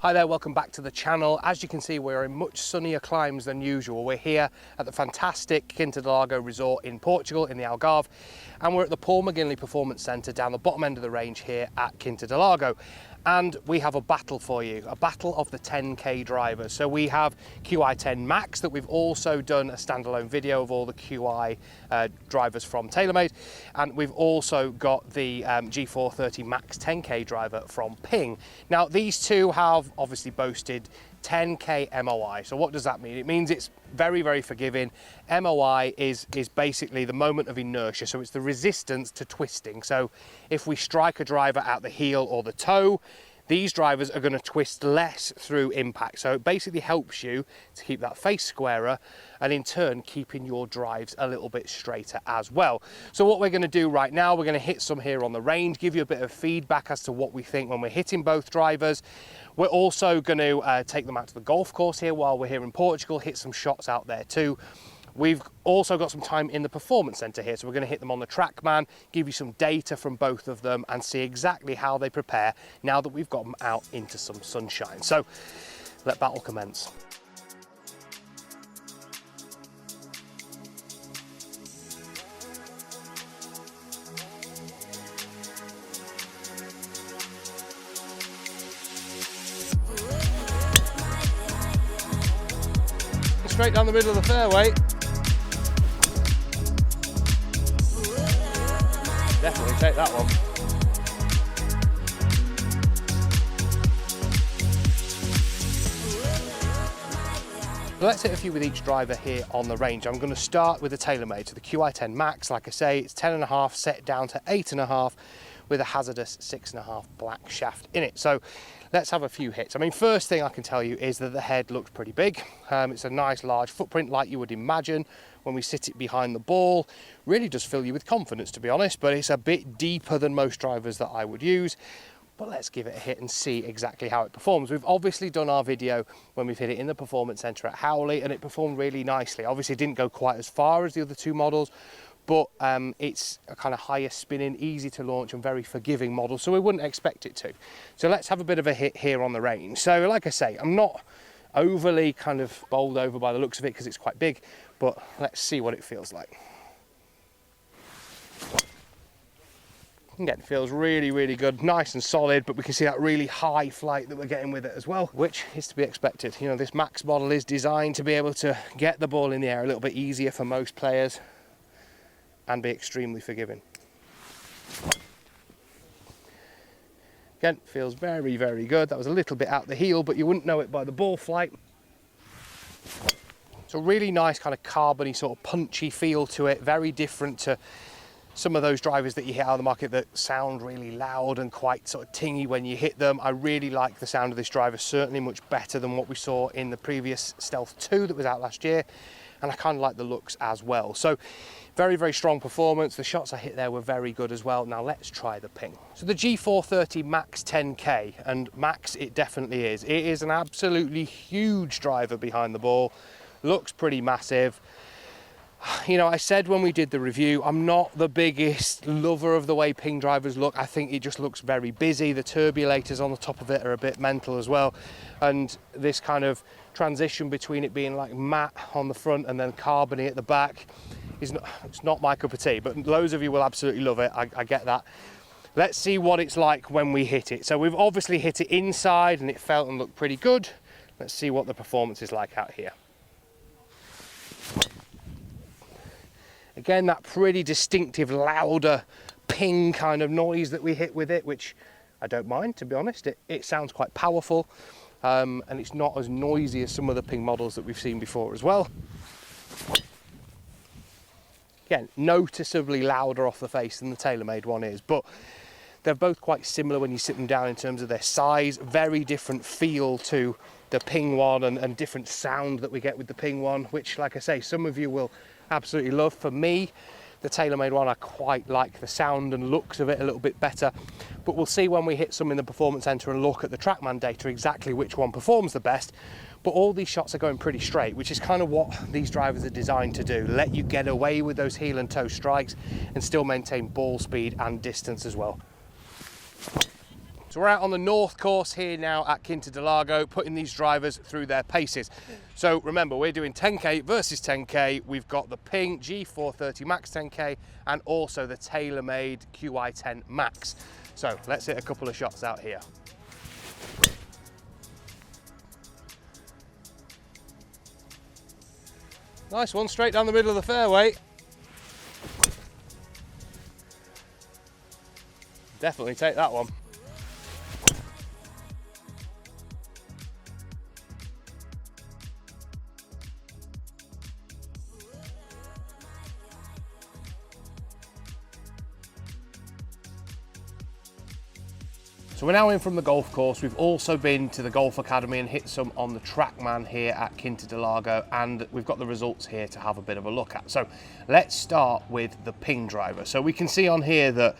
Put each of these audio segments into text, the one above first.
Hi there, welcome back to the channel. As you can see, we're in much sunnier climes than usual. We're here at the fantastic Quinta do Lago resort in Portugal, in the Algarve, and we're at the Paul McGinley Performance Centre down the bottom end of the range here at Quinta do Lago. And we have a battle for you, a battle of the 10K drivers. So we have Qi10 Max that we've also done a standalone video of all the Qi drivers from TaylorMade. And we've also got the G430 MAX 10K driver from PING. Now these two have obviously boasted 10K MOI. So what does that mean? It means it's very, very forgiving. MOI is basically the moment of inertia. So it's the resistance to twisting. So if we strike a driver at the heel or the toe, these drivers are going to twist less through impact. So it basically helps you to keep that face squarer and in turn keeping your drives a little bit straighter as well. So what we're going to do right now, we're going to hit some here on the range, give you a bit of feedback as to what we think when we're hitting both drivers. We're also going to take them out to the golf course here while we're here in Portugal, hit some shots out there too. We've also got some time in the performance centre here, so we're going to hit them on the TrackMan, give you some data from both of them and see exactly how they prepare now that we've got them out into some sunshine. So let battle commence. Straight down the middle of the fairway. Definitely take that one. Let's hit a few with each driver here on the range. I'm going to start with the TaylorMade. So the Qi10 Max, like I say, it's 10.5 set down to 8.5 with a hazardous 6.5 black shaft in it. So let's have a few hits. I mean, first thing I can tell you is that the head looks pretty big. It's a nice large footprint like you would imagine when we sit it behind the ball. Really does fill you with confidence, to be honest, but it's a bit deeper than most drivers that I would use. But let's give it a hit and see exactly how it performs. We've obviously done our video when we've hit it in the Performance Centre at Howley and it performed really nicely. Obviously it didn't go quite as far as the other two models, but it's a kind of higher spinning, easy to launch and very forgiving model, so we wouldn't expect it to. So let's have a bit of a hit here on the range. So like I say, I'm not overly kind of bowled over by the looks of it because it's quite big, but let's see what it feels like. Again, feels really, really good, nice and solid, but we can see that really high flight that we're getting with it as well, which is to be expected. You know, this Max model is designed to be able to get the ball in the air a little bit easier for most players and be extremely forgiving. Again, feels very, very good. That was a little bit out the heel, but you wouldn't know it by the ball flight. It's a really nice kind of carbony, sort of punchy feel to it, very different to some of those drivers that you hit out of the market that sound really loud and quite sort of tingy when you hit them. I really like the sound of this driver, certainly much better than what we saw in the previous Stealth 2 that was out last year. And I kind of like the looks as well. So very, very strong performance. The shots I hit there were very good as well. Now let's try the Ping. So the G430 Max 10K, and Max it definitely is. It is an absolutely huge driver behind the ball. Looks pretty massive. You know, I said when we did the review, I'm not the biggest lover of the way Ping drivers look. I think it just looks very busy. The turbulators on the top of it are a bit mental as well. And this kind of transition between it being like matte on the front and then carbony at the back is it's not my cup of tea, but loads of you will absolutely love it. I get that. Let's see what it's like when we hit it. So we've obviously hit it inside and it felt and looked pretty good. Let's see what the performance is like out here. Again, that pretty distinctive, louder ping kind of noise that we hit with it, which I don't mind, to be honest. It sounds quite powerful, and it's not as noisy as some of the Ping models that we've seen before as well. Again, noticeably louder off the face than the TaylorMade one is, but they're both quite similar when you sit them down in terms of their size. Very different feel to the Ping one and different sound that we get with the Ping one, which, like I say, some of you will absolutely love. For me, the TaylorMade one, I quite like the sound and looks of it a little bit better, but we'll see when we hit some in the Performance Centre and look at the TrackMan data exactly which one performs the best. But all these shots are going pretty straight, which is kind of what these drivers are designed to do, let you get away with those heel and toe strikes and still maintain ball speed and distance as well. So we're out on the north course here now at Quinta del Lago, putting these drivers through their paces. So remember, we're doing 10K versus 10K. We've got the PING G430 MAX 10K and also the TayloMade Qi10 Max. So let's hit a couple of shots out here. Nice one, straight down the middle of the fairway. Definitely take that one. So we're now in from the golf course. We've also been to the Golf Academy and hit some on the TrackMan here at Quinta del Lago, and we've got the results here to have a bit of a look at. So let's start with the PING driver. So we can see on here that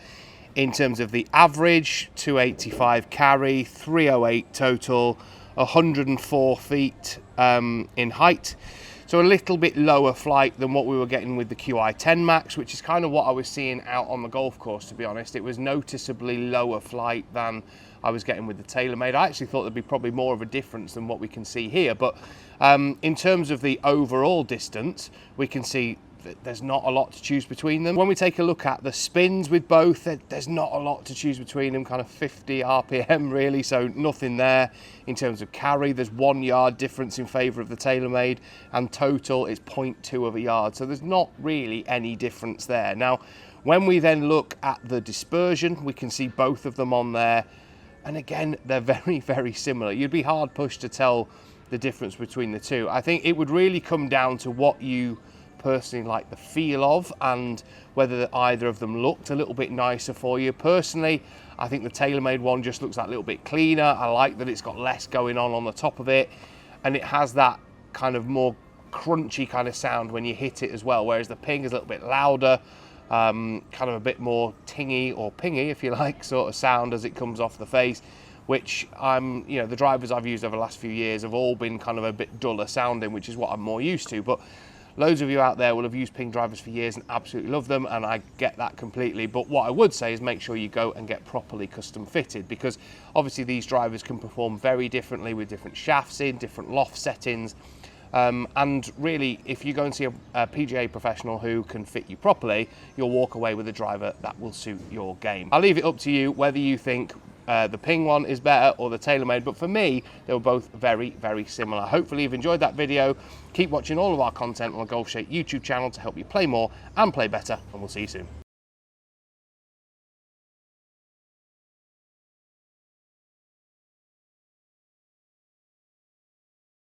in terms of the average, 285 carry, 308 total, 104 feet in height. So a little bit lower flight than what we were getting with the Qi10 Max, which is kind of what I was seeing out on the golf course, to be honest. It was noticeably lower flight than I was getting with the TaylorMade. I actually thought there'd be probably more of a difference than what we can see here. But in terms of the overall distance, we can see that there's not a lot to choose between them. When we take a look at the spins with both, there's not a lot to choose between them, kind of 50 RPM really, so nothing there. In terms of carry, there's 1 yard difference in favour of the TaylorMade, and total is 0.2 of a yard, so there's not really any difference there. Now, when we then look at the dispersion, we can see both of them on there, and again, they're very, very similar. You'd be hard pushed to tell the difference between the two. I think it would really come down to what you personally like the feel of and whether either of them looked a little bit nicer for you. Personally, I think the TaylorMade one just looks that little bit cleaner. I like that it's got less going on the top of it, and it has that kind of more crunchy kind of sound when you hit it as well, whereas the PING is a little bit louder, kind of a bit more tingy or pingy, if you like, sort of sound as it comes off the face, which the drivers I've used over the last few years have all been kind of a bit duller sounding, which is what I'm more used to. But loads of you out there will have used PING drivers for years and absolutely love them, and I get that completely. But what I would say is make sure you go and get properly custom fitted, because obviously these drivers can perform very differently with different shafts in, different loft settings. And really, if you go and see a PGA professional who can fit you properly, you'll walk away with a driver that will suit your game. I'll leave it up to you whether you think the PING one is better or the TaylorMade, but for me, they were both very, very similar. Hopefully you've enjoyed that video. Keep watching all of our content on the Golfshake YouTube channel to help you play more and play better, and we'll see you soon.